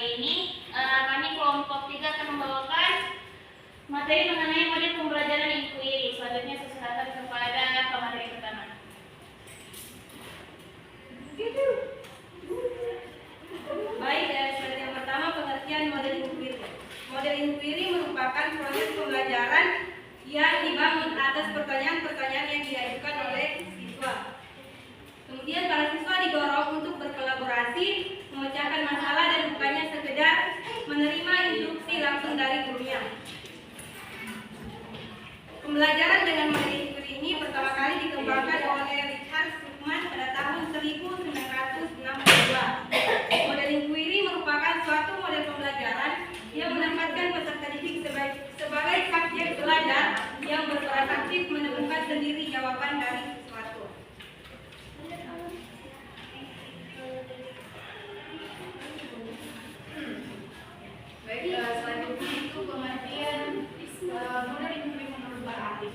kali ini kami kelompok 3 akan membawakan materi mengenai model pembelajaran inquiry. Selanjutnya saya serahkan kepada pemateri pertama. Baik, slide yang pertama pengertian model inquiry. Model inquiry merupakan proses pembelajaran yang dibangun atas pertanyaan-pertanyaan yang diajukan oleh siswa. Kemudian para siswa didorong untuk berkolaborasi, memecahkan masalah dan bukannya sekedar menerima instruksi langsung dari gurunya. Pembelajaran dengan model inquiry ini pertama kali dikembangkan oleh Richard Stallman pada tahun 1962. Model inquiry merupakan suatu model pembelajaran yang menempatkan peserta didik sebagai subjek belajar yang berperan aktif menemukan sendiri jawaban dari sesuatu. Baik, selanjutnya itu pengertian model inquiry menurut para ahli.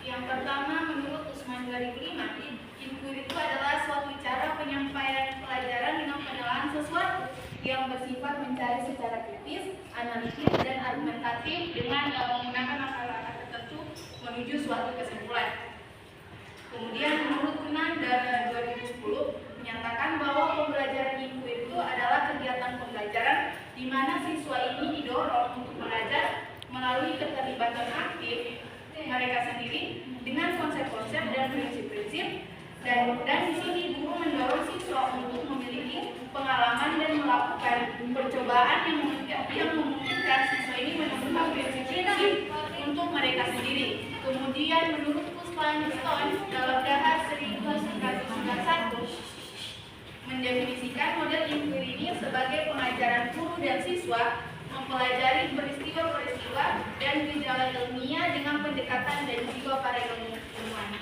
Yang pertama, menurut Usman 2005, inquiry itu adalah suatu cara penyampaian pelajaran dengan penilaian sesuatu yang bersifat mencari secara kritis, analitis, dan argumentatif dengan menggunakan akal-akal tertentu menuju suatu kesimpulan. Kemudian menurut Kenan dan 2010 menyatakan bahwa pembelajaran inquiry itu adalah kegiatan pembelajaran di mana siswa ini didorong untuk belajar melalui keterlibatan aktif mereka sendiri dengan konsep-konsep dan prinsip-prinsip, dan di sini guru mendorong siswa untuk memiliki pengalaman dan melakukan percobaan yang memungkinkan siswa ini menemukan prinsip-prinsip untuk mereka sendiri. Kemudian menurut Usman Stone dalam Dahar 1991 mendefinisikan model inquiry ini sebagai pengajaran guru dan siswa mempelajari peristiwa-peristiwa dan gejala ilmiah dengan pendekatan dan jiwa para ilmuwan.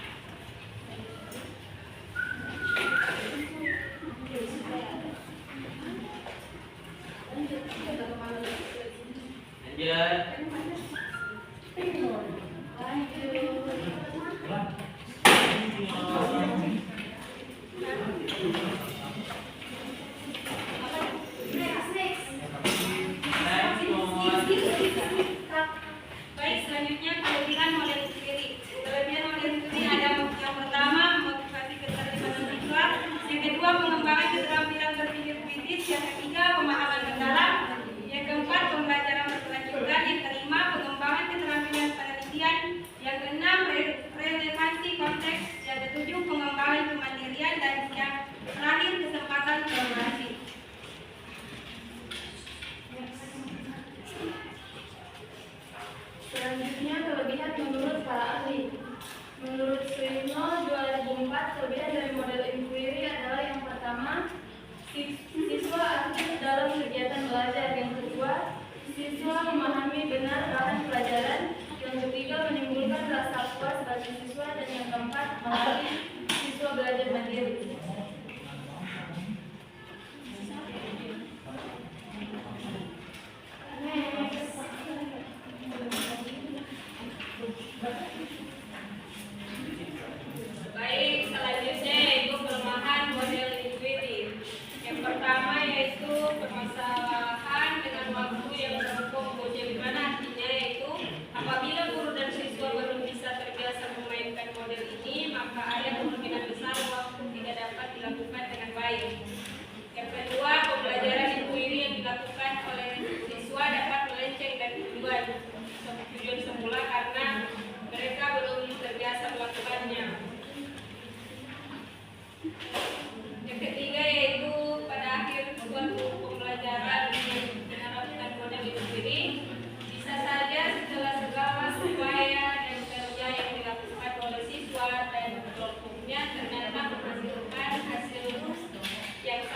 Baik, selanjutnya kelebihan model inquiry. Kelebihan model inquiry ada yang pertama motivasi keterlibatan siswa, yang kedua pengembangan keterampilan berpikir kritis, yang ketiga pemahaman mendalam, yang keempat pembelajaran berkelanjutan, yang kelima pengembangan keterampilan penelitian, yang keenam relevansi konteks, yang ketujuh pengembangan kemandirian, dan yang terakhir kesempatan kolaborasi. Selanjutnya kelebihan menurut para ahli. Menurut Swino 2004, kelebihan dari model inquiry adalah yang pertama, siswa aktif dalam kegiatan belajar. Yang kedua, siswa memahami benar bahan pelajaran. Yang ketiga, menimbulkan rasa puas bagi siswa. Dan yang keempat, melatih siswa belajar mandiri. Baik, selanjutnya yaitu kelemahan model inquiry. Yang pertama yaitu permasalahan dengan waktu yang berkumpul. Jadi mana artinya yaitu apabila guru dan siswa belum bisa terbiasa memainkan model ini, maka ada kemungkinan besar waktu tidak dapat dilakukan dengan baik. Yang kedua, pembelajaran inquiry yang dilakukan oleh siswa dapat melenceng dari tujuan semula karena mereka belum terbiasa melakukannya. Yang ketiga yaitu pada akhir suatu pembelajaran menerapkan model inquiry, bisa saja setelah segala upaya dan kerja yang dilakukan oleh siswa dan kelompoknya ternyata menghasilkan hasil yang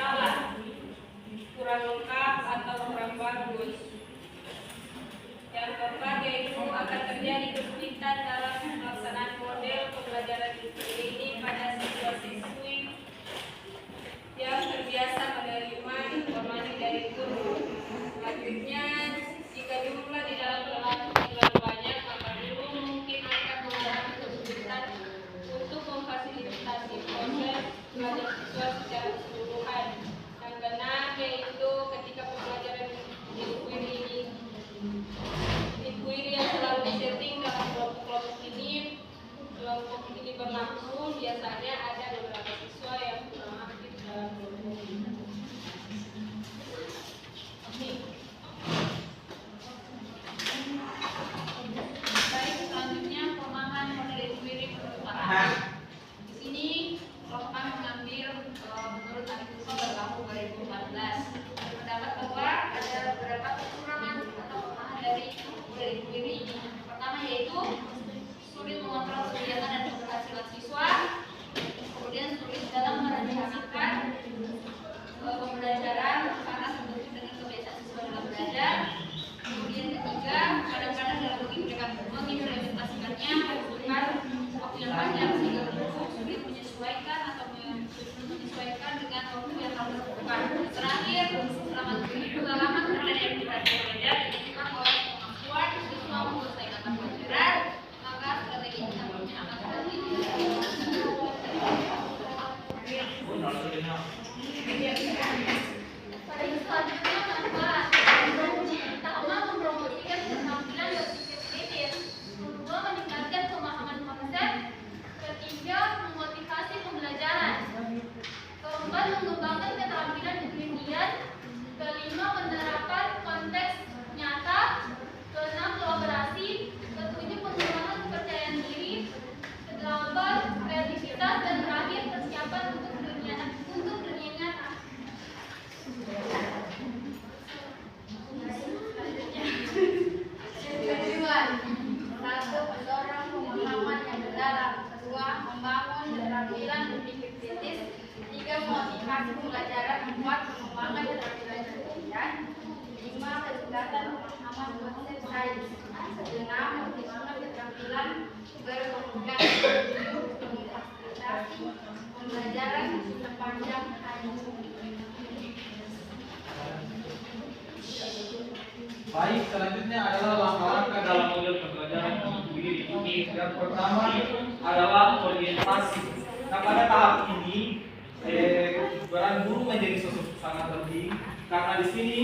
pertama konsep sains. Segenap mempertimbangkan keterampilan berkomunikasi, pembelajaran sepanjang hari. Baik, selanjutnya adalah langkah-langkah dalam model pembelajaran ini. Yang pertama adalah orientasi. Nah, pada tahap ini peran guru menjadi sosok sangat penting karena di sini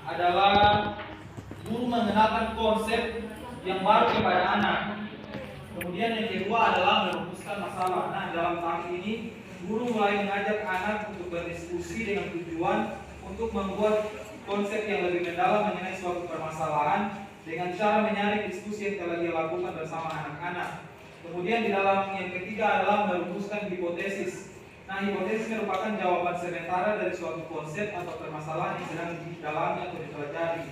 adalah guru mengenalkan konsep yang baru kepada anak. Kemudian yang kedua adalah merumuskan masalah. Nah, dalam tahap ini guru mulai mengajak anak untuk berdiskusi dengan tujuan untuk membuat konsep yang lebih mendalam mengenai suatu permasalahan dengan cara menyaring diskusi yang telah dia lakukan bersama anak-anak. Kemudian di dalam yang ketiga adalah merumuskan hipotesis. Nah, hipotesis merupakan jawaban sementara dari suatu konsep atau permasalahan yang sedang didalami atau dipelajari.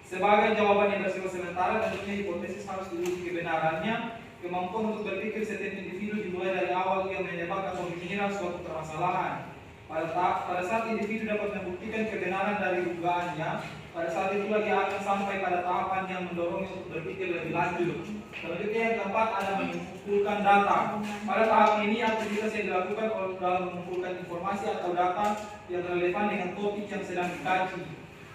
Sebagai jawaban yang bersifat sementara, tentunya hipotesis harus diuji kebenarannya. Kemampuan untuk berpikir setiap individu dimulai dari awal ia menebak atau mengira suatu permasalahan. Pada saat individu dapat membuktikan kebenaran dari dugaannya, pada saat itulah dia akan sampai pada tahapan yang mendorongnya untuk berpikir lebih lanjut. Selanjutnya yang keempat ada mengumpulkan data. Pada tahap ini aktivitas yang dilakukan dalam mengumpulkan informasi atau data yang relevan dengan topik yang sedang dikaji.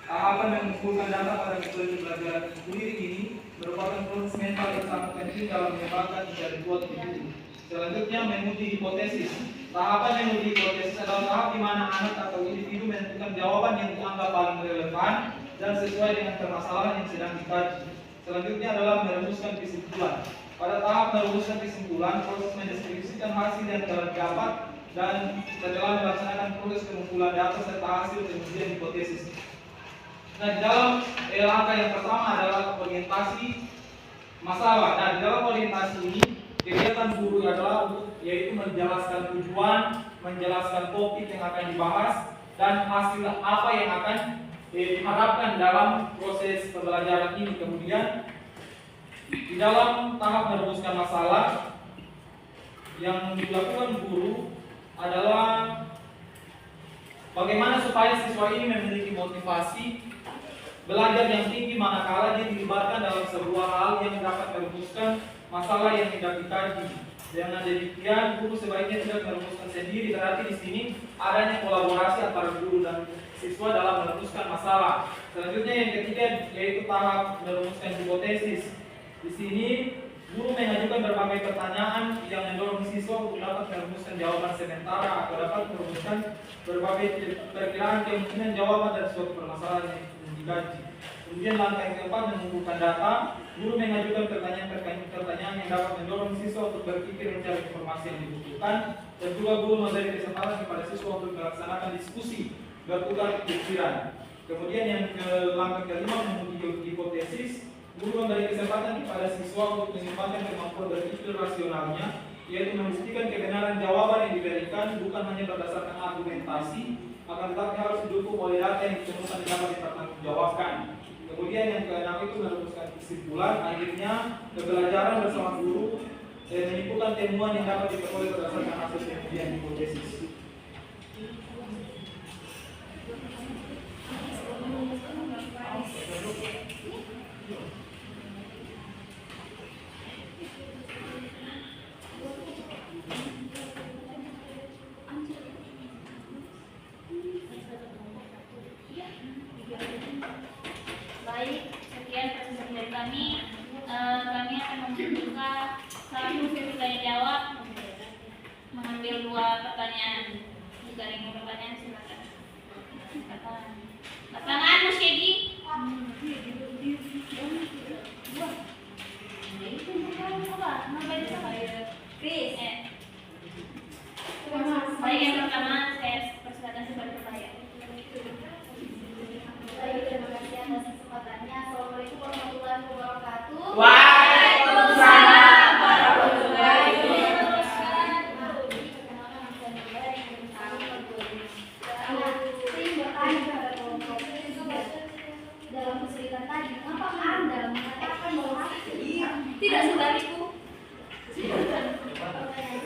Tahapan mengumpulkan data pada metode pembelajaran sendiri ini merupakan proses mental yang sangat penting dalam mengembangkan intelektual individu. Selanjutnya menguji hipotesis. Tahapan menguji hipotesis adalah tahap di mana anak atau individu menentukan jawaban yang dianggap paling relevan dan sesuai dengan permasalahan yang sedang dikaji. Selanjutnya adalah merumuskan kesimpulan. Pada tahap merumuskan kesimpulan, proses mendeskripsikan hasil yang telah didapat dan setelah melaksanakan proses pengumpulan data serta hasil pengujian hipotesis. Nah, di dalam langkah yang pertama adalah orientasi masalah. Nah, di dalam orientasi ini kegiatan guru adalah yaitu menjelaskan tujuan, menjelaskan topik yang akan dibahas dan hasil apa yang akan diharapkan dalam proses pembelajaran ini. Kemudian di dalam tahap merumuskan masalah yang dilakukan guru adalah bagaimana supaya siswa ini memiliki motivasi belajar yang tinggi manakala dia dilibatkan dalam sebuah hal yang dapat merumuskan masalah yang tidak dikaji. Dengan demikian, guru sebaiknya tidak merumuskan sendiri. Berarti di sini adanya kolaborasi antara guru dan siswa dalam merumuskan masalah. Selanjutnya yang ketiga yaitu tahap merumuskan hipotesis. Di sini guru mengajukan berbagai pertanyaan yang mendorong siswa untuk dapat merumuskan jawaban sementara atau dapat merumuskan berbagai perkiraan kemungkinan jawaban dari suatu permasalahan yang dikaji. Kemudian langkah yang keempat mengumpulkan data. Guru mengajukan pertanyaan yang dapat mendorong siswa untuk berpikir mencari informasi yang dibutuhkan, dan juga guru memberi kesempatan kepada siswa untuk melaksanakan diskusi bertukar pikiran. Kemudian yang langkah kelima menguji hipotesis. Guru memberi kesempatan kepada siswa untuk mengembangkan kemampuan berpikir rasionalnya, yaitu membuktikan kebenaran jawaban yang diberikan bukan hanya berdasarkan argumentasi, akan tetapi harus didukung oleh data yang ditemukan dan dapat dipertanggungjawabkan. Kemudian yang keenam itu merumuskan kesimpulan. Akhirnya pembelajaran bersama guru menyimpulkan temuan yang dapat diperoleh berdasarkan hasil pengujian hipotesis. Baik, sekian presentasi dari kami. Kami akan membuka satu sesi tanya jawab, mengambil dua pertanyaan. Jika ada yang mau pertanyaan silakan. Pasangan Mas Yedi. Chris. Baik, yang pertama saya persilakan sebagai pertanyaan. Baik, terima kasih atas kesempatannya. Assalamualaikum warahmatullahi wabarakatuh. Waalaikumsalam warahmatullahi wabarakatuh. Dalam kesulitan tadi, mengapa Anda mengatakan bahwa tidak sebab itu? Pertanyaan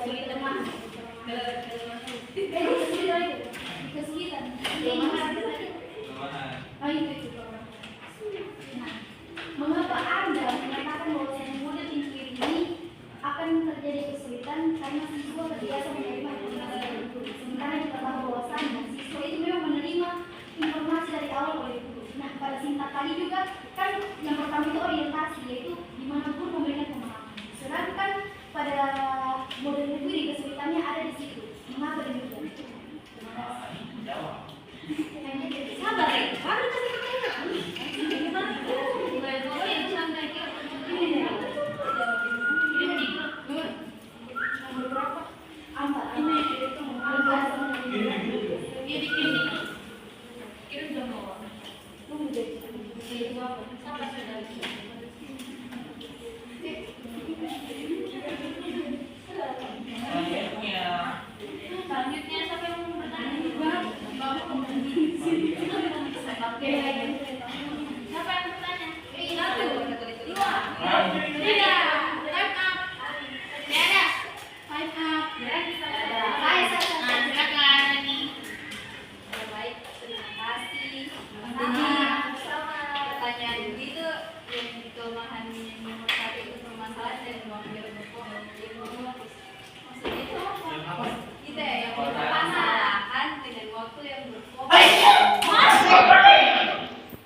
yang berfokus.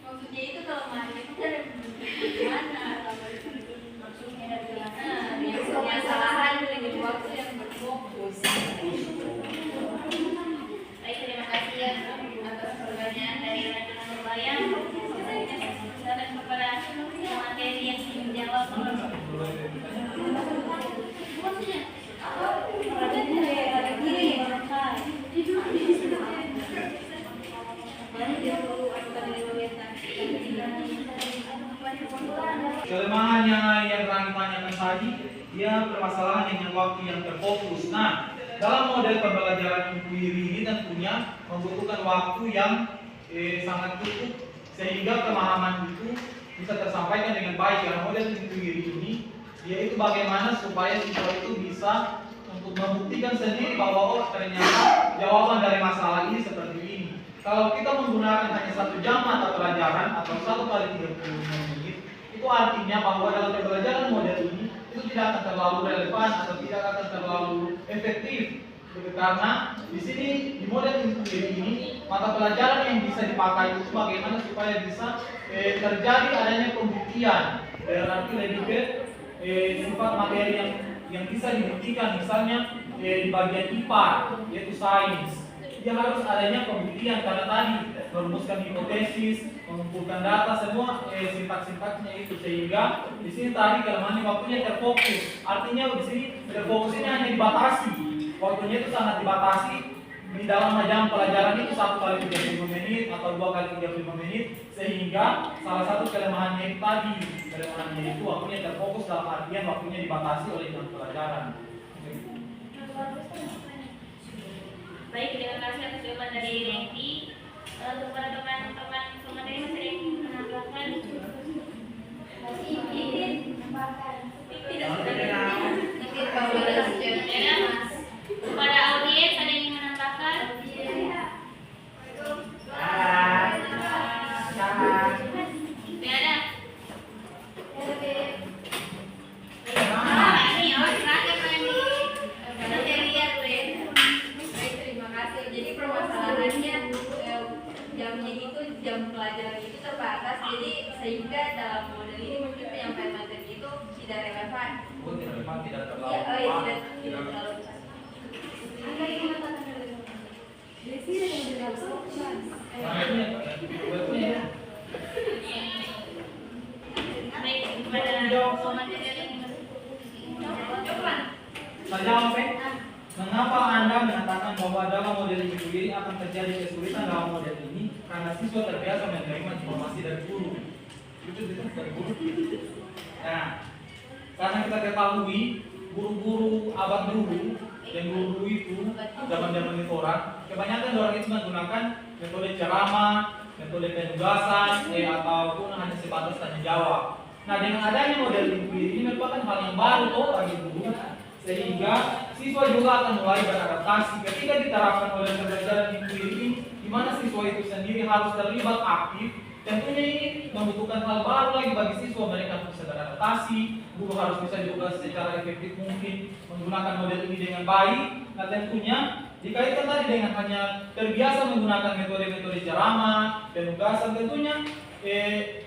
Maksudnya itu kalau mahasiswa itu dari mana? Maksudnya dari mana? Yang permasalahan dengan waktu yang berfokus. Baik, terima kasih ya atas pertanyaan dari rekan Nurbayang. Silakan kepada materi yang dijawab. Kelemahan yang Rani tanyakan tadi, dia permasalahan dengan waktu yang terfokus. Nah, dalam model pembelajaran inquiry ini tentunya membutuhkan waktu yang sangat cukup sehingga pemahaman itu bisa tersampaikan dengan baik. Karena model inquiry ini yaitu bagaimana supaya siswa itu bisa untuk membuktikan sendiri bahwa oh ternyata jawaban dari masalah ini seperti ini. Kalau kita menggunakan hanya 1 jam mata pelajaran atau 1 kali 35 menit, itu artinya bahwa dalam pembelajaran model ini itu tidak akan terlalu relevan atau tidak akan terlalu efektif. Karena di sini di model inquiry ini mata pelajaran yang bisa dipakai itu bagaimana supaya bisa terjadi adanya pembuktian. Berarti lebih ke sifat materi yang bisa dibuktikan, misalnya di bagian IPA yaitu sains. Dia harus adanya pembuktian karena tadi merumuskan hipotesis, mengumpulkan data, semua sintaks-sintaksnya itu, sehingga di sini tadi kelemahannya waktunya terfokus. Artinya di sini terfokus ini hanya dibatasi, waktunya itu sangat dibatasi. Di dalam jam pelajaran itu 1 kali 35 menit atau 2 kali 35 menit, sehingga salah satu kelemahannya itu tadi, kelemahannya itu waktunya terfokus dalam artian waktunya dibatasi oleh jam pelajaran. Baik, terima kasih atas jawaban dari Rengki. Untuk para teman-teman pemateri masih ada yang ingin menambahkan? Kepada audiens ada yang ingin menambahkan? Tidak ada. Ini terakhir Rengki. Nanti lihat Ren. Baik, terima kasih. Jadi permasalahannya jamnya itu jam pelajaran itu terbatas, jadi sehingga dalam model ini mungkin penyampaian materi itu tidak relevan. Tidak terlalu. Ya, tidak terlalu. Anda ingin mengatakan relevan? Desi yang dilakukan. Baik, kepada materi yang coba. Saya jawab, mengapa Anda mengatakan bahwa dalam model inquiry akan terjadi kesulitan dalam model ini? Karena siswa terbiasa menerima informasi dari guru. Itu dari guru. Nah, karena kita ketahui guru-guru abad dulu dan guru itu zaman-zaman itu kebanyakan orang itu menggunakan metode ceramah, metode penugasan, ataupun hanya sebatas tanya jawab. Nah, dengan adanya model inquiry ini merupakan hal yang baru bagi guru, sehingga siswa juga akan mulai beradaptasi ketika diterapkan model pembelajaran inquiry ini, di mana siswa itu sendiri harus terlibat aktif. Tentunya ini membutuhkan hal baru lagi bagi siswa, mereka harus bisa beradaptasi, guru harus bisa juga secara efektif mungkin menggunakan model ini dengan baik. Nah, tentunya dikaitkan tadi dengan hanya terbiasa menggunakan metode-metode ceramah, penugasan, tentunya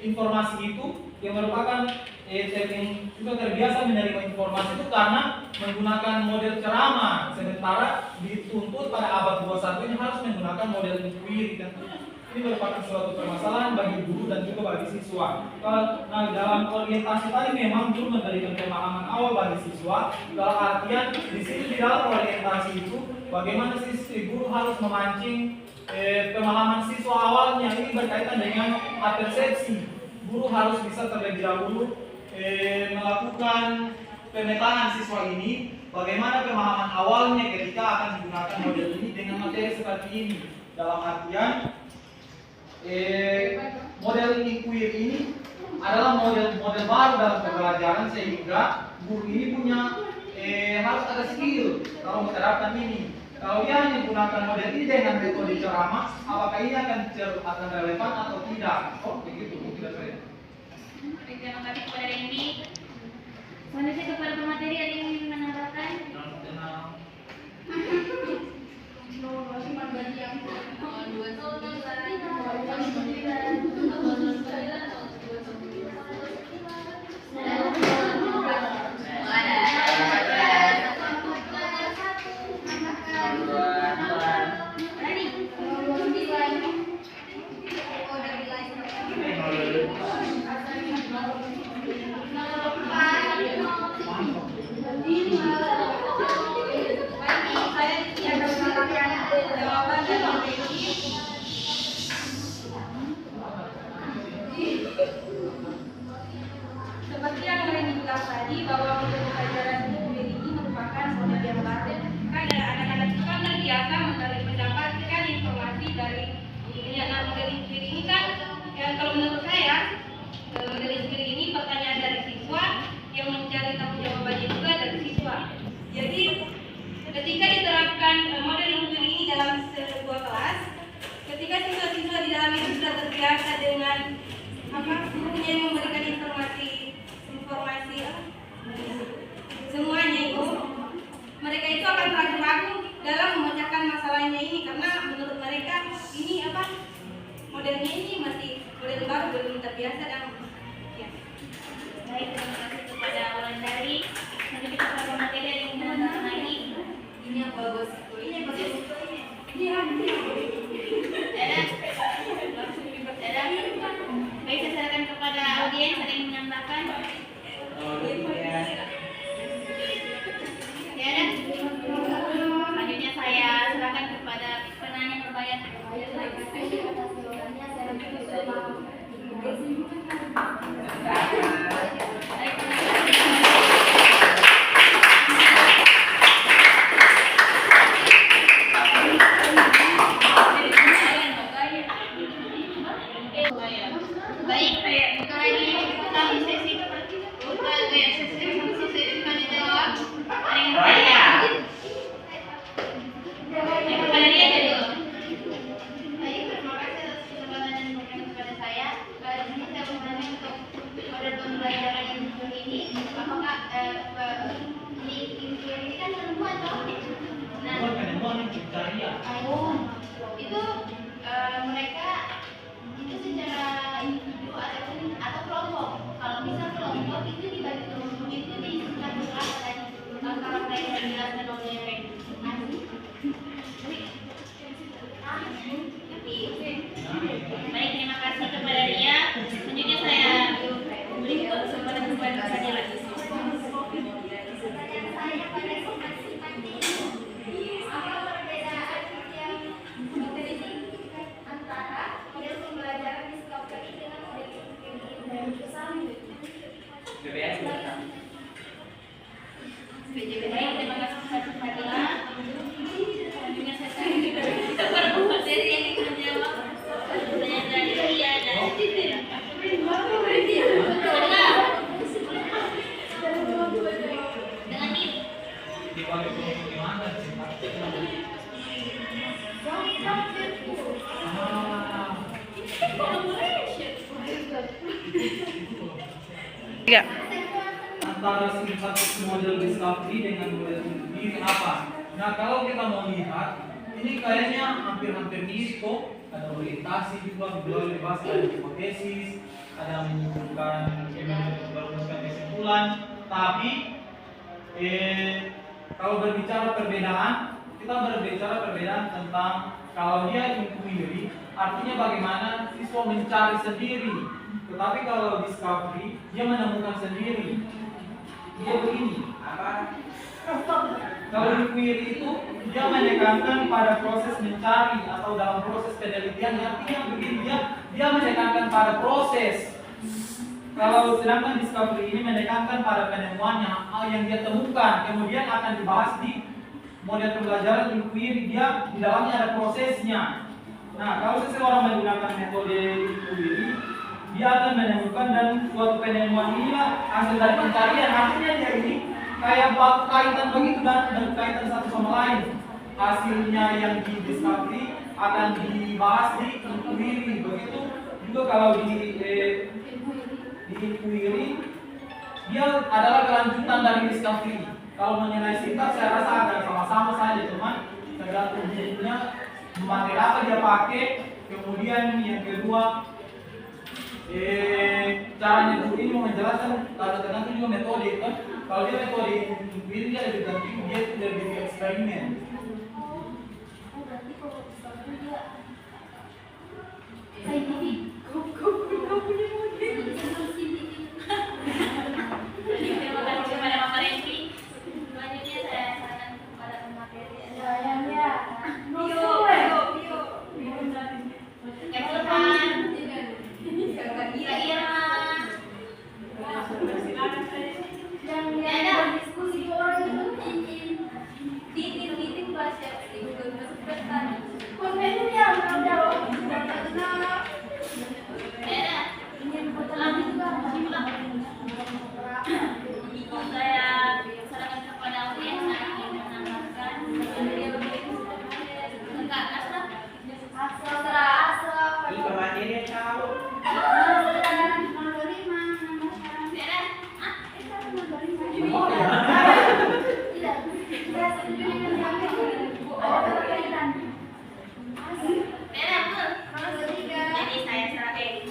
informasi itu yang merupakan yang juga terbiasa menerima informasi itu karena menggunakan model ceramah, sementara dituntut pada abad 21 ini harus menggunakan model inquiry. Tentunya ini merupakan suatu permasalahan bagi guru dan juga bagi siswa. Nah, dalam orientasi tadi memang guru memberikan pemahaman awal bagi siswa, dalam artian di sini di dalam orientasi itu bagaimana sih guru harus memancing pemahaman siswa awalnya. Ini berkaitan dengan persepsi. Guru harus bisa terlebih dahulu melakukan pemetaan siswa ini, bagaimana pemahaman awalnya ketika akan digunakan model ini dengan materi seperti ini. Dalam artian model inquiry ini adalah model baru dalam pembelajaran, sehingga guru ini punya harus ada skill kalau menerapkan ini. Kalau dia hanya menggunakan model ini dengan metode ceramah, apakah ini akan relevan atau tidak? Oh, begitu, tidak saya. Terima kasih kepada Randy. Selanjutnya kepada pemateri ada yang ingin menambahkan? Jawaban dari Reni. Seperti yang Reni bilang tadi bahwa metode pelajaran ini merupakan model yang baru. Kan anak-anak itu kan terbiasa mendapatkan informasi dari model inspir ini kan. Yang kalau menurut saya model inspir ini pertanyaan dari siswa yang mencari tahu jawabannya juga dari siswa. Jadi ketika diterapkan model inspir ini dalam sebuah kelas, ketika siswa-siswa di dalamnya sudah terbiasa dengan gurunya yang memberikan informasi semuanya itu, mereka itu akan ragu-ragu dalam memecahkan masalahnya ini karena menurut mereka ini modelnya ini masih model baru, belum terbiasa dan ya. Baik, terima kasih kepada Wulandari. Nanti kita pada materi yang kita lagi. Ini yang bagus. Ini yang bagus. Dadah. Baik, saya serahkan kepada audiens ada yang menambahkan. Ya, dah. Selanjutnya saya serahkan kepada penanya berbayar. Baik, saya buka lagi tentang sesi tanya jawab. Ada yang bertanya? Kepada dia dulu. Baik, terima kasih atas kesempatan yang diberikan kepada saya. Kali ini saya bertanya untuk model pembelajaran yang seperti ini. Apakah ini kan perempuan toh? Nah, itu mereka itu secara individu atau kelompok. Kalau misal kelompok itu dibagi kelompok itu disingkat kelas tadi. Kalau mereka dijelaskan oleh baik, terima kasih kepada dia. Selanjutnya saya beri kesempatan kepada saya lagi. Baik, terima kasih kepada Fadila. Selanjutnya saya kepada materi yang ingin menjawab pertanyaan dari Ria dan Fadila. Dengan ini. Antara satu model discovery dengan model inspir apa? Nah, kalau kita mau lihat, ini kayaknya hampir-hampir mirip kok. Ada orientasi juga, beliau bebas, ada hipotesis, ada merumuskan kesimpulan. Tapi kalau berbicara perbedaan, kita berbicara perbedaan tentang kalau dia inquiry, artinya bagaimana siswa mencari sendiri. Tetapi kalau discovery, dia menemukan sendiri. Dia begini, kalau inquiry itu dia menekankan pada proses mencari atau dalam proses penelitian, artinya begini, dia menekankan pada proses. Kalau sedangkan discovery ini menekankan pada penemuannya, yang dia temukan, kemudian akan dibahas di model pembelajaran inquiry, dia di dalamnya ada prosesnya. Nah, kalau seseorang menggunakan metode inquiry, dia akan menemukan dan suatu penemuan inilah hasil dari pencarian. Artinya dia ini kayak batu kaitan begitu dan berkaitan satu sama lain. Hasilnya yang di discovery akan dibahas di inquiry. Begitu juga kalau di inquiry dia adalah kelanjutan dari discovery. Kalau mengenai sintaks saya rasa agak sama-sama saja, teman. tergantung gurunya materi apa dia pakai. Kemudian yang kedua caranya guru ini mau menjelaskan, kalau tergantung juga metode kan. Kalau dia metode ini dia lebih penting, dia itu lebih eksperimen. Terima kasih kepada Bapak Renti. Selanjutnya saya sarankan kepada pemateri. Sayangnya.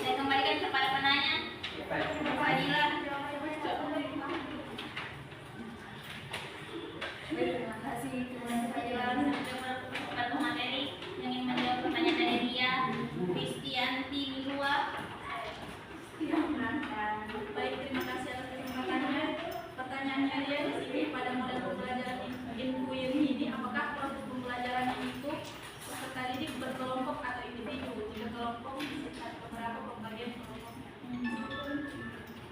Saya kembalikan kepada penanya. Fadila. Terima kasih Fadila kepada pemateri yang ingin menjawab pertanyaan dari Ria, Kristianti, Milua. Baik, terima kasih atas kesempatannya. Pertanyaannya dia di sini pada model pembelajaran inquiry ini, apakah proses pembelajaran itu peserta didik berkelompok atau individu? Jika kelompok, beberapa pembagian kelompoknya.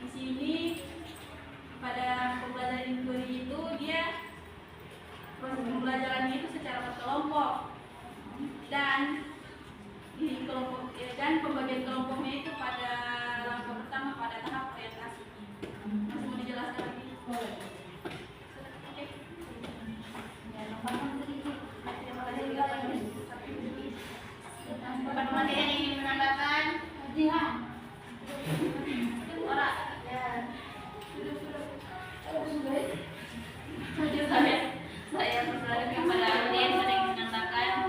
Di sini pada pembelajaran inquiry itu dia proses pembelajarannya itu secara berkelompok dan di kelompok dan pembagian kelompoknya itu pada langkah pertama pada tahap orientasi. Masih mau dijelaskan lagi? Boleh. Oke. Bapak pemateri yang ingin menambahkan? Orang. Saya persilakan kepada audiens yang ingin menambahkan.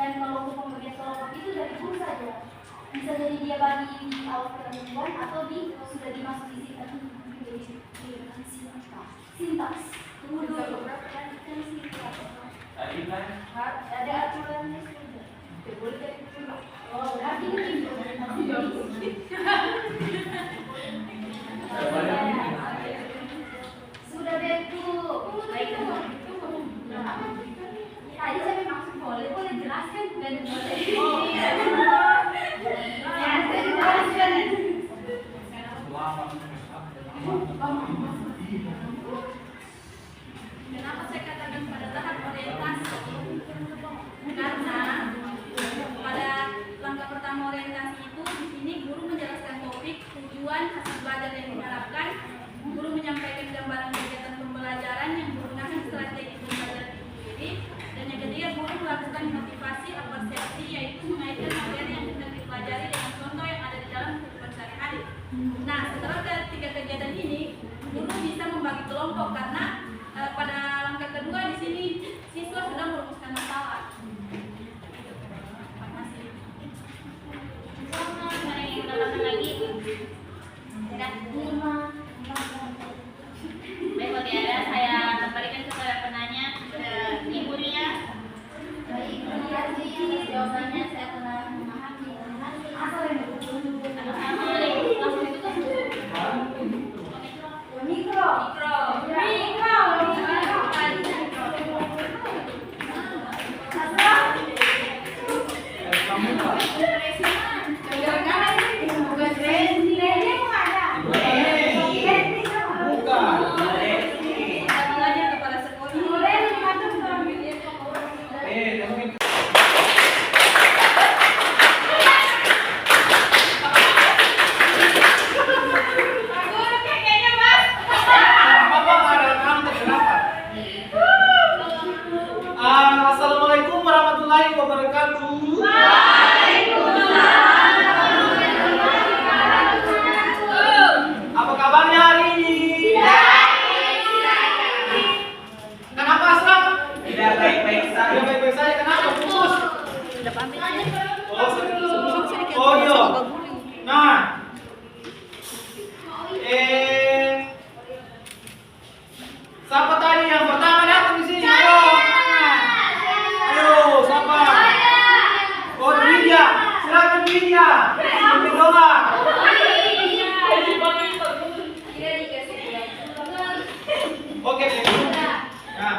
Dan kalau untuk pembagian kelompok itu dari guru saja, bisa jadi dia bagi di awal pertemuan atau sudah dimasuki sintaks. Tunggu dulu. Ada aturannya sudah. Boleh dari dulu. Oh, berarti sudah betul. Baik. Tadi saya maksud boleh jelaskan dan boleh. Kenapa saya katakan pada tahap orientasi? Karena pada langkah pertama orientasi itu di sini guru menjelaskan topik, tujuan, hasil belajar yang diharapkan. Guru menyampaikan gambaran kegiatan pembelajaran yang menggunakan strategi pembelajaran itu sendiri. Dan yang ketiga, guru melakukan motivasi apresiasi, yaitu mengaitkan materi yang sedang dipelajari dengan contoh yang ada di dalam kehidupan sehari-hari. Nah, setelah dari tiga kegiatan ini, guru bisa membagi kelompok karena pada langkah kedua di sini siswa sudah merumuskan masalah. Ada yang ingin menambahkan lagi? Tidak. Baik, bagi Anda, saya kembalikan kepada penanya, kepada Ibu Ria. Baik, terima kasih jawabannya. Saya telah memahami. Asal yang betul. Langsung ditutup. Mikro. Boleh. Nah, siapa tadi yang pertama datang di sini? Ayo, ayo, siapa? Oh, Widya, silakan Widya. Sampai doa. Oke, nah,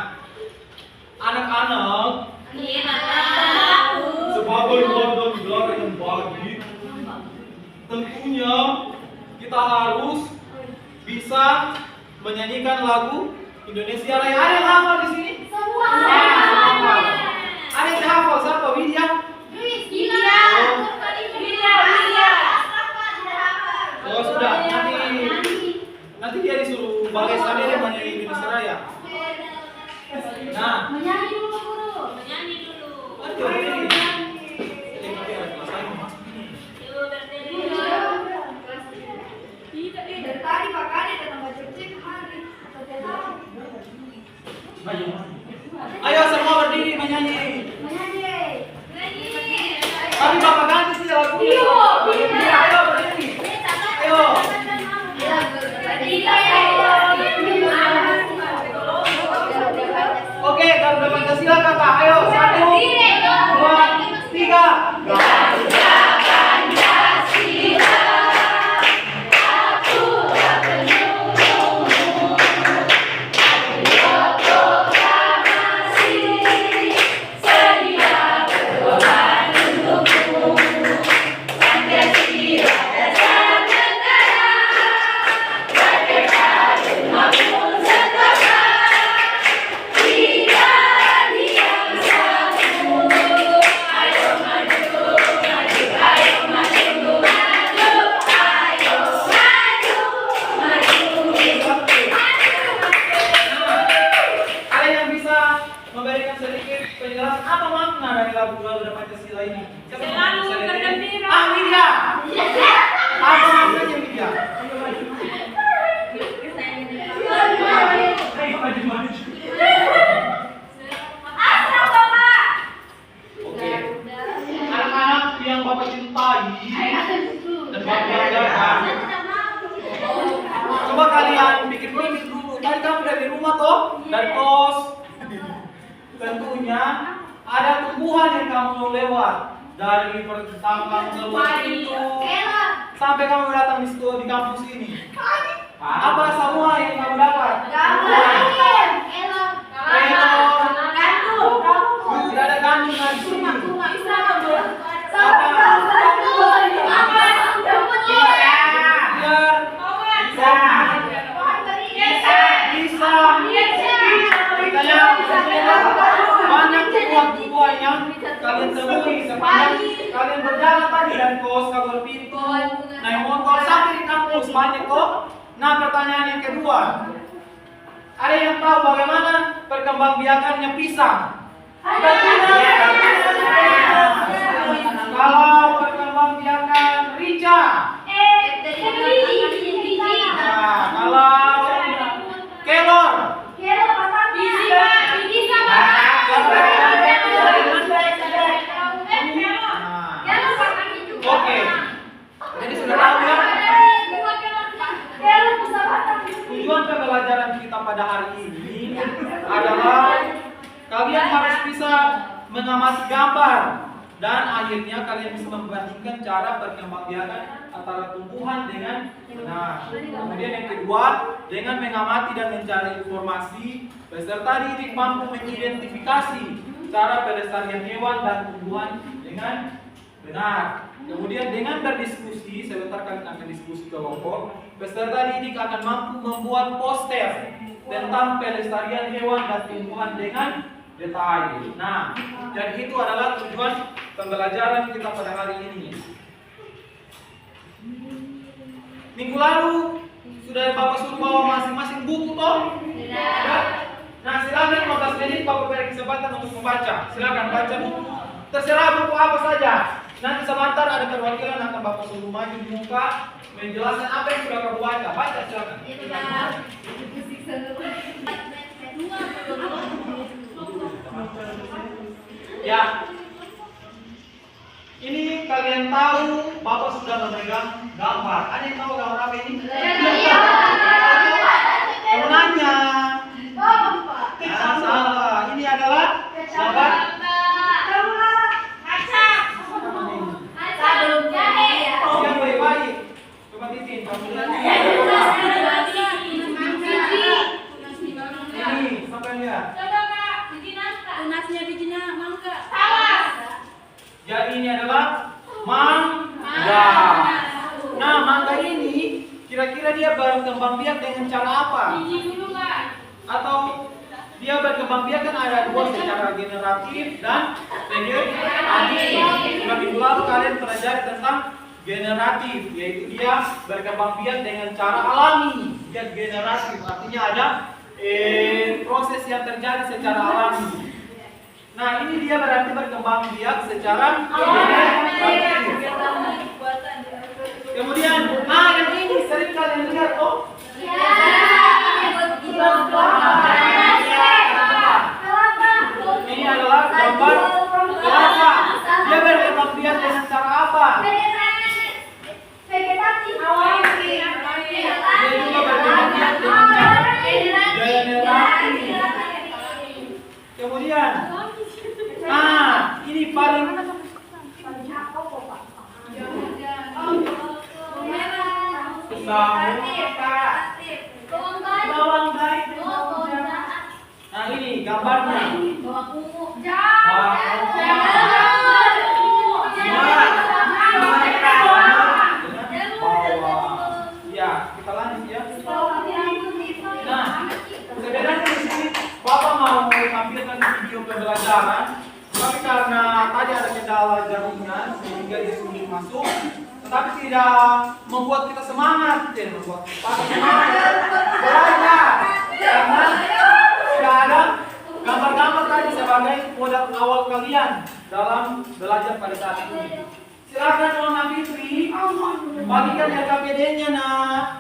anak-anak sebagai warga negara yang baik, tentunya kita harus bisa menyanyikan lagu Indonesia Raya. Ada yang hafal di sini? Semua. Ada yang hafal siapa? Widya? Oh sudah, nanti dia disuruh balai sendiri menyanyi Indonesia Raya. Nah, Menyanyi dulu guru. nanti ini. Tapi ada kelas lain. Dari tadi makanya datang baca cek hari. Maju. Ayo semua berdiri menyanyi. Menyanyi. Tapi Bapak ganti sih lagunya. Ayo berdiri. Ayo. Oke, Garuda Pancasila kakak. Ayo, 1, 2, 3. Ada yang bisa memberikan sedikit penjelasan apa makna dari lagu Garuda Pancasila ini? Siapa yang Selalu bisa dari- bergembira. Ah, Widya. Apa maknanya Widya? Ayo maju maju. Oke. Anak-anak yang Bapak cintai dan Bapak banggakan. Coba kalian pikir-pikir dulu. Tadi kamu dari rumah toh, dari kos. Tentunya ada tumbuhan yang kamu lewat dari pertama kamu keluar pintu sampai kamu datang di kampus ini. Apa semua yang kamu dapat? Tidak ada gandum di sini. Bisa. Banyak buah-buah yang kalian temui sepanjang kalian berjalan tadi dari kos, keluar pintu, naik motor sampai di kampus banyak kok. Nah, pertanyaan yang kedua, ada yang tahu bagaimana perkembangbiakannya pisang? Kalau perkembangbiakan rica, nah, kalau kelor, oke. Jadi sudah tahu ya. Tujuan pembelajaran kita pada hari ini adalah kalian harus bisa mengamati gambar dan akhirnya kalian bisa membandingkan cara perkembangbiakan antara tumbuhan dengan kemudian yang kedua dengan mengamati dan mencari informasi peserta didik mampu mengidentifikasi cara pelestarian hewan dan tumbuhan dengan benar. Kemudian dengan berdiskusi, sebentar kalian akan diskusi kelompok, peserta didik akan mampu membuat poster tentang pelestarian hewan dan tumbuhan dengan detail. Nah, dan itu adalah tujuan pembelajaran kita pada hari ini. Minggu lalu sudah Bapak suruh bawa masing-masing buku toh? Ya. Nah, silakan 15 menit Bapak beri kesempatan untuk membaca. Silakan baca buku. Terserah buku apa saja. Nanti sebentar ada perwakilan akan Bapak suruh maju di muka menjelaskan apa yang sudah kamu baca. Baca silakan. Ya. Ini kalian tahu, Bapak sudah memegang gambar. Ada yang tahu gambar apa ini? Kamu nanya. Nah, salah. Ini adalah gambar. Yang baik-baik. Coba titin. Kamu lihat. Ini, sampai lihat. Tunasnya bijinya mangga. Jadi ini adalah mangga. Nah, mangga ini kira-kira dia berkembang biak dengan cara apa? Biji dulu Kak. Atau dia berkembang biak kan ada dua, secara generatif dan vegetatif. Sudah minggu lalu kalian pelajari tentang generatif, yaitu dia berkembang biak dengan cara alami. Dia generatif, artinya ada proses yang terjadi secara alami. Nah, ini dia berarti berkembang biak secara generatif. Kemudian, yang ini sering kalian lihat kok. Ini adalah gambar kelapa. Dia berkembang biak dengan cara apa? Dia juga berkembang biak dengan cara generatif. Kemudian, ini paling bawang baik. Nah, ini gambarnya. Ya, kita lanjut ya. Nah, sebenarnya di sini Bapak mau tampilkan video pembelajaran, tapi karena tadi ada kendala jaringan sehingga dia sulit masuk, tetapi tidak membuat kita semangat, tidak membuat Bapak semangat belajar, karena sudah ada gambar-gambar tadi sebagai modal awal kalian dalam belajar pada saat ini. Silakan Nona Fitri, bagikan LKPD-nya nak.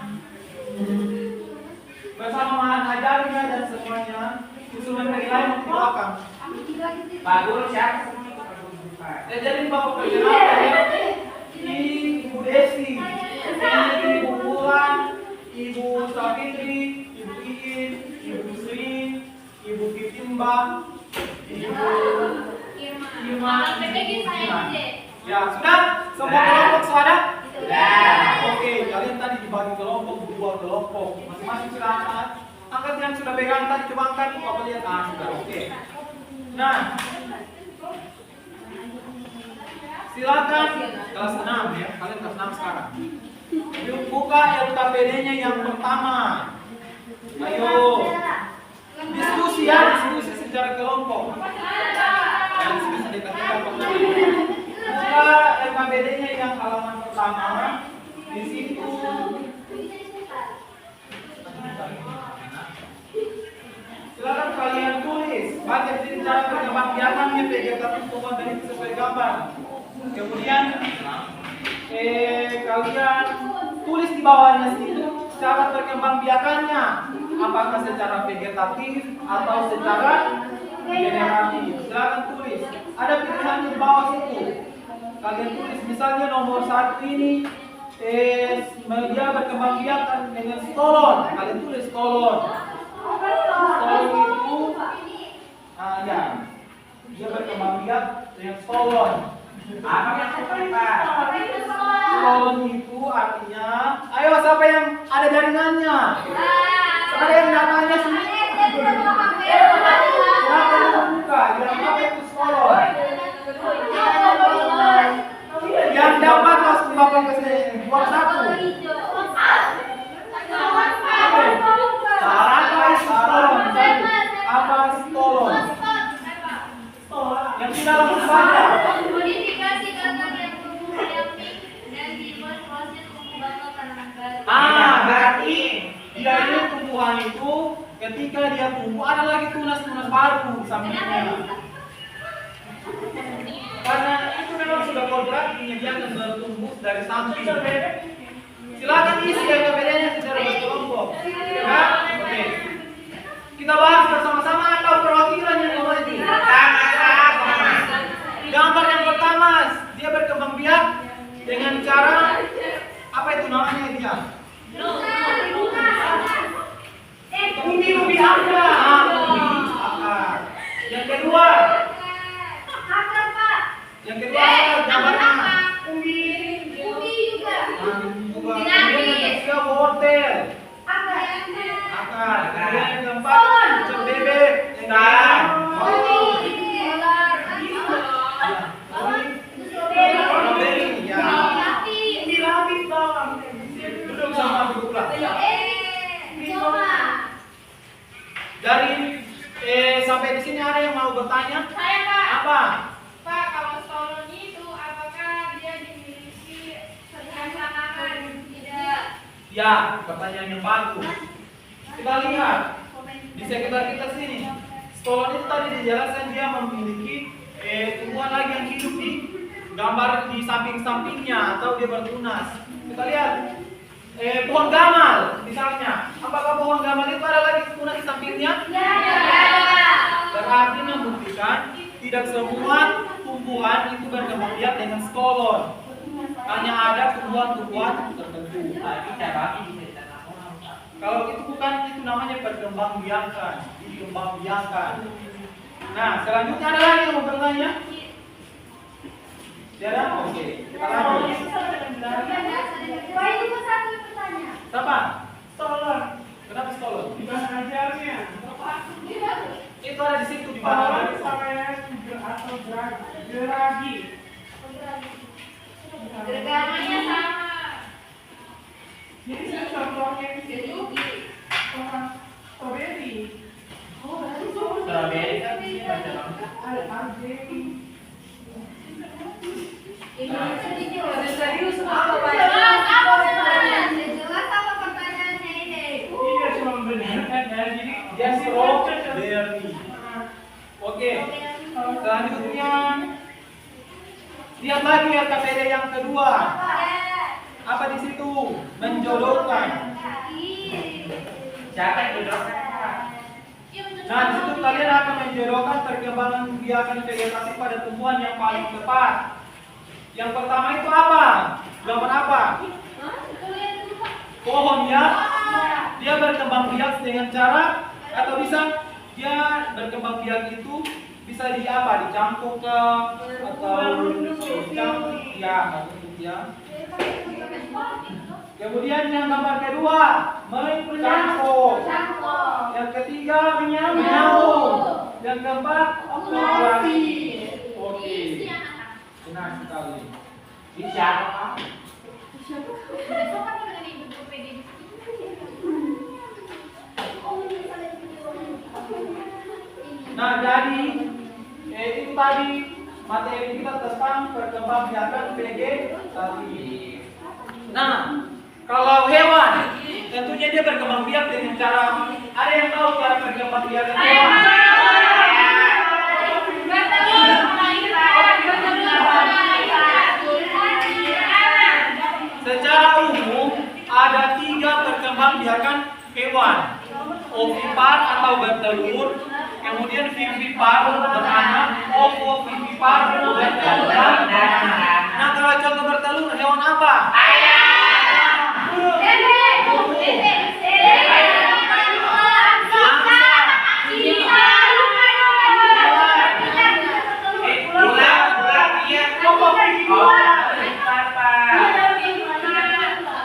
Bersama Mahan Hajarnya dan semuanya, usulan dari lain di belakang. Bagus ya. Jadi Bapak perkenalkan ya. Ini Ibu Desi, ini Ibu Bulan, Ibu Safitri, Ibu Iin, Ibu Sri, Ibu Kitimba, Ibu Irma. Ya, sudah? Semua kelompok sudah? Oke, kalian tadi dibagi kelompok, dua kelompok. Masing-masing silakan. Angkat yang sudah pegang tadi, coba angkat. Bapak lihat. Sudah. Oke. Nah, silakan kelas 6 ya. Kalian kelas 6 sekarang. Yuk buka LKPD-nya yang pertama. Ayo. Diskusi ya, diskusi secara kelompok. Diskusi dekat-dekat kelompok. Buka LKPD-nya yang halaman pertama. Di situ silakan kalian tulis baca cara perkembang biakannya vegetatif tumbuhan dari sesuai gambar. Kemudian kalian tulis di bawahnya situ cara perkembang biakannya, apakah secara vegetatif atau secara generatif. Silakan tulis. Ada pilihannya di bawah situ. Kalian tulis misalnya nomor 1 ini dia berkembang biak dengan stolon. Kalian tulis stolon. Stolon itu ya, dia berkembang biak dengan stolon. Apa yang stolon itu artinya, ayo siapa yang ada jaringannya? Ada yang datanya sini? Silakan membuka. Yang apa itu stolon? Yang dapat langsung Bapak ke sini. Buat satu. Stolon. Apa stolon? Yang tidak langsung saja. Modifikasi kata yang tumbuh diapik dan dibuat proses pembuatan tanaman baru. Berarti dia ini tumbuhan itu ketika dia tumbuh ada lagi tunas-tunas baru di sampingnya. Karena itu memang sudah kodratnya dia akan bertumbuh dari samping. Silakan isi LKPD-nya secara berkelompok. Ya, oke. Kita bahas bersama-sama atau perwakilan yang nomor ini. Gambar yang pertama, dia berkembang namanya dia? Umbi akar. Akar. Yang kedua. Yang kedua gambarnya. Umbi Juga. Kemudian yang ketiga wortel. Akar. Kemudian yang keempat ucap bebek. Yang keempat. Strawberry. Ya. umbi lapis bawang. Duduk sama duduklah. Dari sampai di sini ada yang mau bertanya? Saya Pak. Apa? Pak, kalau stolon itu apakah dia dimiliki sertifikat makanan? Tidak. Ya, pertanyaan yang bagus. Kita lihat di sekitar kita sini. Stolon itu tadi dijelaskan dia memiliki tumbuhan lagi yang hidup di gambar di samping-sampingnya atau dia bertunas. Kita lihat pohon gamal misalnya. Apakah pohon gamal itu ada lagi tunas di sampingnya? Berarti membuktikan tidak semua tumbuhan itu berkembang biak dengan stolon. Hanya ada tumbuhan-tumbuhan tertentu. Kalau itu bukan, itu namanya berkembang biakan, dikembang biakan. Nah, selanjutnya ada lagi yang mau bertanya? Tiada? Oke. Kita lanjut. Siapa? Stolon. Kenapa stolon? Di bahan ajarnya. Itu ada di situ di bawah. Atau geragi. Namanya sama. Jadi contohnya di situ orang strawberry. Strawberry kan Ada arjeri. Serius apa Pak? Tidak cuma membenarkan ya. Jadi dia strawberry. Oke. Selanjutnya lihat lagi RKPD yang kedua. Apa di situ? Menjodohkan. Siapa yang jodohkan? Nah, di situ kalian akan menjodohkan perkembangan biakan vegetasi pada tumbuhan yang paling tepat. Yang pertama itu apa? Gambar apa? Pohon ya. Dia berkembang biak dengan cara atau bisa dia berkembang biak itu bisa di apa? Dicangkok ke atau dicangkok ya, ya. Kemudian yang gambar kedua, mencangkok. Yang ketiga menyaut. Yang keempat operasi. Oke. Benar sekali. Ini siapa? Nah, jadi itu tadi materi kita tentang perkembangbiakan vegetasi. Nah, kalau hewan, tentunya dia berkembang biak dengan cara, ada yang tahu cara berkembang biakan hewan? Secara umum ada 3 perkembangbiakan hewan: ovipar atau bertelur, kemudian vivipar beranak, ovovivipar bertelur. Nah, kalau contoh bertelur hewan apa?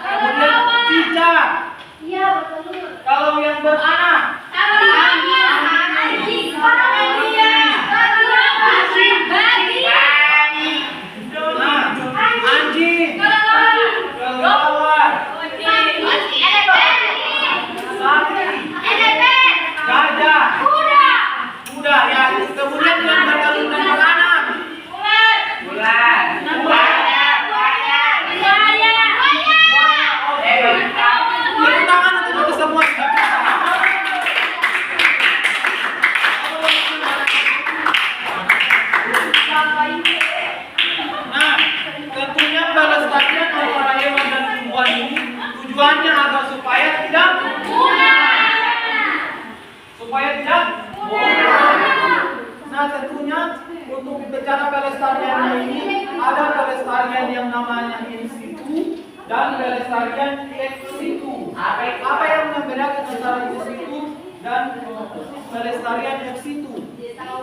Kemudian cicak. Kalau yang beranak anjing, kelelawar, sapi, gajah, kuda ya. Kemudian yang bertelur dan beranak ular. Tepuk tangan untuk kita semua. Nah, tentunya pelestarian antara hewan dan tumbuhan ini tujuannya agar supaya tidak punah. Nah, tentunya untuk bicara pelestarian ini ada pelestarian yang namanya in situ, dan pelestarian ex situ. Apa yang membedakan antara ex situ dan pelestarian ex situ?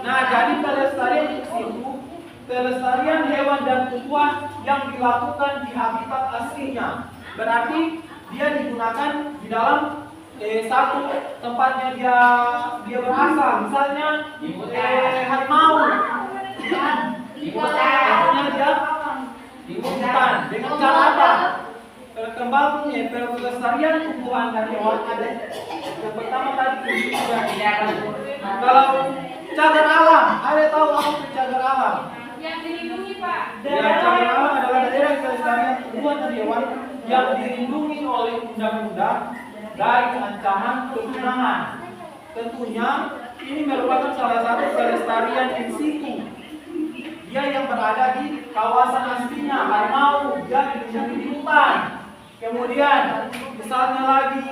Nah, jadi pelestarian ex situ, pelestarian hewan dan tumbuhan yang dilakukan di habitat aslinya. Berarti dia digunakan di dalam satu tempatnya dia berasal. Misalnya harimau. Artinya dia di hutan. Dengan cara apa? Kembangnya pelestarian tumbuhan dan hewan ada. Yang pertama tadi sudah kalau cagar alam, ada tahu apa itu cagar alam? Yang dilindungi, Pak. Ya, cagar alam adalah daerah pelestarian tumbuhan dan hewan yang dilindungi oleh undang-undang dari ancaman kepunahan. Tentunya ini merupakan salah satu pelestarian in situ. Dia yang berada di kawasan aslinya, harimau, dia dilindungi di hutan. Kemudian misalnya lagi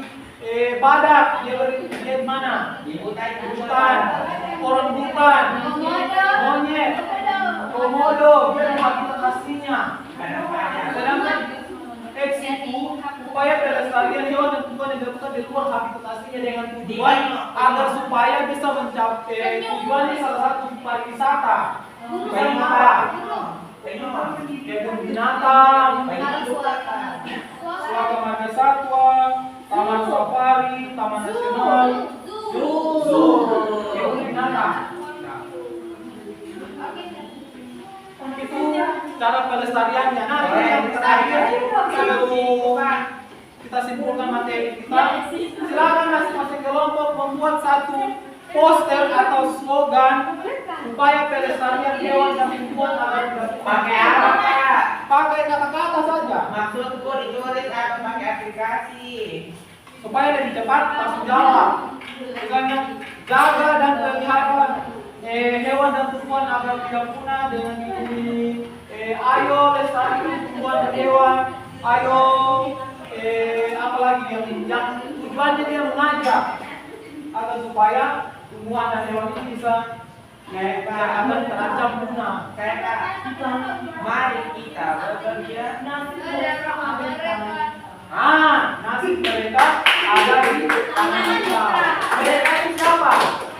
badak, dia di mana? Di hutan. Orang hutan, monyet, komodo, dia di habitat aslinya. Sedangkan ex itu upaya pelestarian hewan dan tumbuhan yang dilakukan di luar habitat aslinya dengan tujuan agar supaya bisa mencapai tujuannya salah satu pariwisata. Misalnya apa? Kebun binatang, Suaka Marga Satwa, Taman Safari, Taman Nasional, Zoo, kebun binatang. Itu cara pelestariannya. Nah, yang terakhir sebelum kita simpulkan materi kita, silakan masing-masing kelompok membuat satu poster atau slogan upaya pelestarian hewan dan tumbuhan agar Pakai apa, Kak? pakai kata-kata saja Maksudku ditulis atau pakai aplikasi? supaya lebih cepat langsung jawab. Misalnya jaga dan pelihara hewan dan tumbuhan agar tidak punah dengan ini. Ayo lestarikan tumbuhan dan hewan. Ayo apalagi yang tujuannya dia mengajak agar supaya tumbuhan dan hewan ini bisa akan terancam punah. Mari kita bekerja. Nasib mereka ada di tangan kita. Mereka itu siapa?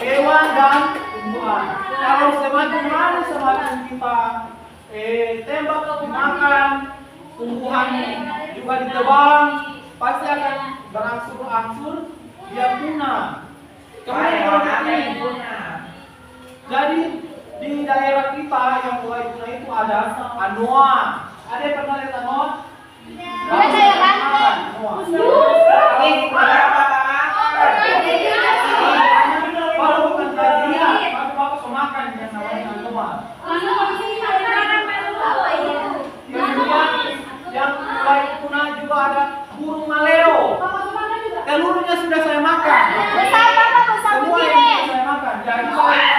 Hewan dan tumbuhan. Kalau semakin mana semakin kita tembak makan, tumbuhan juga ditebang, pasti akan berangsur-angsur dia punah. Kemudian jadi di daerah kita yang mulai punah itu ada anoa. Ada yang pernah lihat anoa? Kalau bukan tadi aku pemakan yang namanya anoa. Yang mulai punah juga ada burung maleo. Telurnya sudah saya makan. Semua yang saya makan. Jadi saya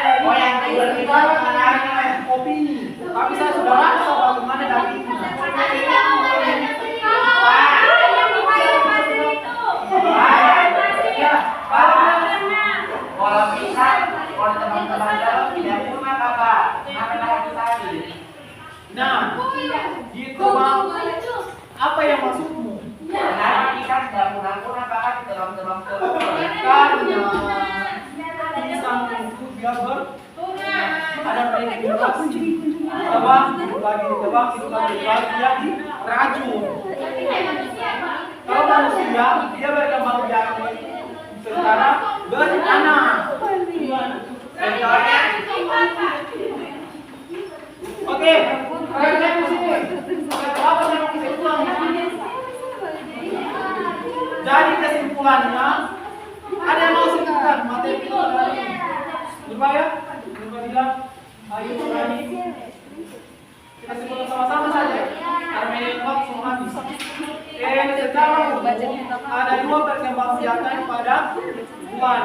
opini. Tapi saya sudah rasa bagaimana dagingnya. Kalau bisa, kalau teman-teman dalam tidak punah, Bapak. Makan lagi tadi. Nah, gitu Bang. Apa yang maksudmu? Karena kita sudah punah-punah, Pak. Teman-teman Karena pisang itu dia ada regenerasi. Tebang, lagi ditebang, itu lagi jadi racun. Kalau manusia, dia berkembang jadi secara beranak. Contohnya, Oke, kalian di sini. Apa yang kesimpulannya? Jadi kesimpulannya, ada yang mau simpulkan materi kita tadi? Berbahaya? Berbahaya? Ayo berani. Kita simpulkan sama-sama saja. Karena waktu semua habis. Secara umum ada dua perkembangbiakan pada buah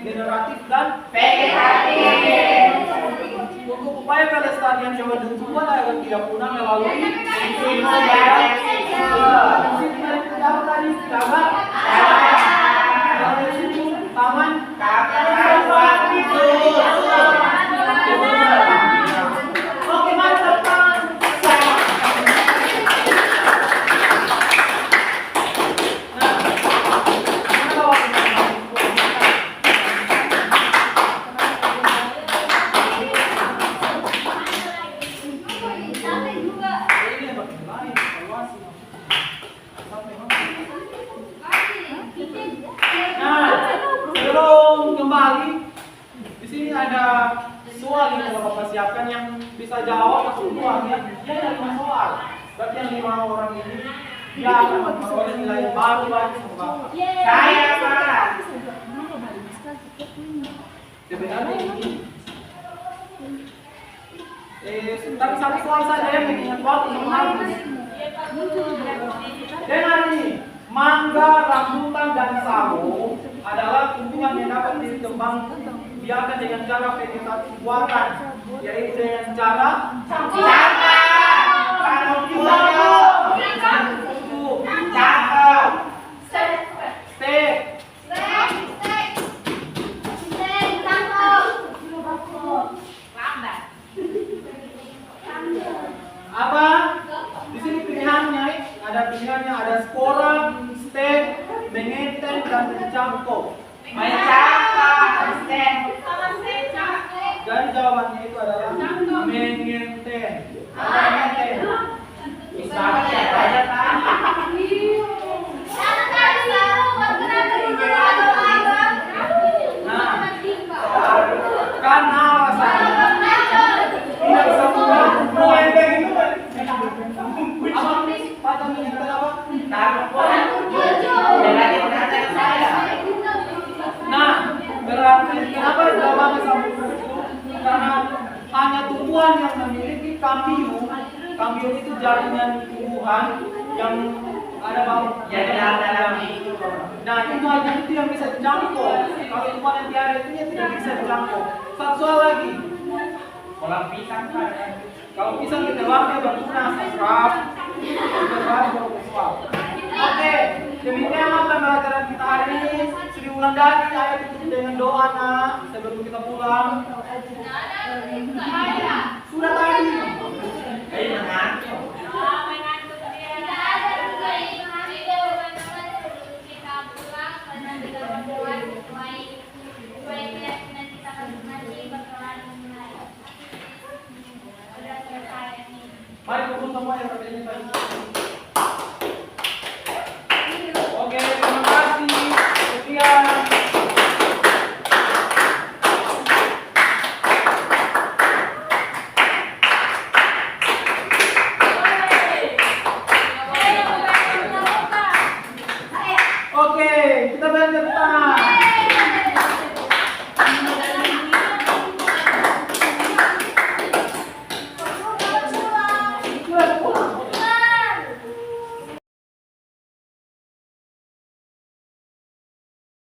generatif dan vegetatif. Untuk upaya pelestarian hewan dan tumbuhan agar tidak punah melalui taman oke, mantap. bisa jawab langsung keluar ya. Dia ada 5 soal. Berarti yang 5 orang ini dia akan memperoleh nilai baru lagi sama Bapak. Saya, Pak. Sebenarnya ini tapi satu soal saja yang mengingat waktu teman-teman. Dengar ini, mangga, rambutan, dan sawo adalah tumbuhan yang dapat ditebang biarkan dengan cara vegetasi buatan, yaitu dengan cara steak. Apa? Di sini pilihannya, ada pilihannya, ada spora, steak, mengeten, dan mencangkok. Dan jawabannya itu adalah mengeten. Mengeten. Nah, karena alasannya tidak semua yang kayak gitu kan? Apa? Pak Tami itu apa? Nah, berarti kenapa jawabannya sama itu? Karena hanya tumbuhan yang memiliki kambium. Kambium itu jaringan tumbuhan yang ada bau. Nah, itu hanya itu yang bisa dijangkau. Kalau tumbuhan yang tiada itu ya tidak bisa dijangkau. Satu soal lagi. Kolam pisang, Pak. Kalau pisang ditelan dia berguna serap. Oke, demikian pembelajaran kita hari ini. Sri Wulandari, ayo tutup dengan doa nak sebelum kita pulang. Sudah tadi. Ayo mengantuk. Mari kumpul semua yang berbeda tadi. Oke, terima kasih. Sekian. Oke, kita beri tepuk tangan.